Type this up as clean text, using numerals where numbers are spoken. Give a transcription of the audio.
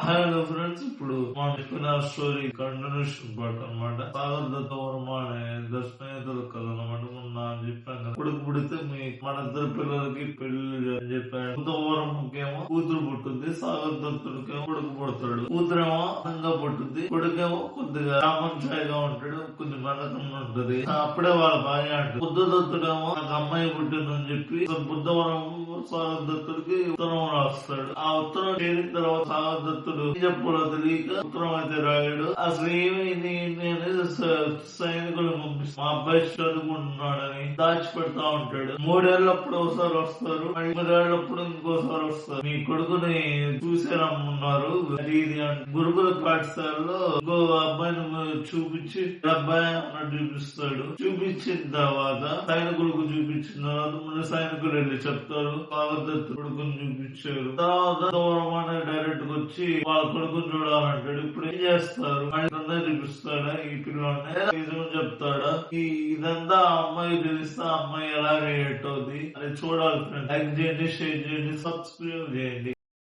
Hello friends, ఇప్పుడు మనం చెప్పిన స్టోరీ కంటిన్యూషన్ పార్ట్ అనమాట. సాగర్ దత్త వర్మ అనే ఇద్దరు స్నేహితుల కథ అనమాట. మొన్న అని చెప్పాను కదా, కొడుకు పుడితే మన ఇద్దరు పిల్లలకి పెళ్లి అని చెప్పాడు. బుద్ధవరంకేమో కూతురు పుట్టింది, సాగర్ దత్తుడికేమో కొడుకు పుడతాడు. కూతురేమో అందంగా పుట్టింది, కొడుకేమో కొద్దిగా రామంచాయిగా ఉంటాడు, కొద్ది మెల్లకంగా ఉంటది. అప్పుడే వాళ్ళ భార్య అంటుంది, బుద్ధ దత్తుడేమో నాకు అమ్మాయి పుట్టిందని చెప్పి బుద్ధవరం సాగర్ దత్తుడికి ఉత్తరం రాస్తాడు. ఆ ఉత్తరం చేరిన తర్వాత సాగర్ దత్తుడు చెప్పలో తెలియక ఉత్తరం అయితే రాయడు. అసలు ఏమైంది అనేది సైనికులు పంపిస్తారు. మా అబ్బాయి చదువుకుంటున్నాడని దాచిపెడతా ఉంటాడు. 3 ఏళ్ళప్పుడు ఒకసారి వస్తారు, 5 ఏళ్ళప్పుడు ఇంకోసారి వస్తారు. మీ కొడుకుని చూసే రమ్మన్నారు అది ఇది అంటే గురుకుల పాఠశాలలో ఇంకో అబ్బాయిని చూపించి అబ్బాయి అన్నట్టు చూపిస్తాడు. చూపించిన తర్వాత సైనికులకు చూపించిన తర్వాత ముందు సైనికులు వెళ్ళి చెప్తారు సాగర్ కొడుకుని చూపించారు. తర్వాత డైరెక్ట్ గా వచ్చి వాళ్ళ కొడుకుని చూడాలంటాడు. ఇప్పుడు ఏం చేస్తారు, మళ్ళీ చూపిస్తాడా ఈ పిల్లల్ని చెప్తాడా, ఇదంతా అమ్మాయి తెలిస్తే అమ్మాయి ఎలా రియాక్ట్ అవుతుంది అని చూడాలి ఫ్రెండ్. లైక్ చేయండి, షేర్ చేయండి, సబ్స్క్రైబ్ చేయండి.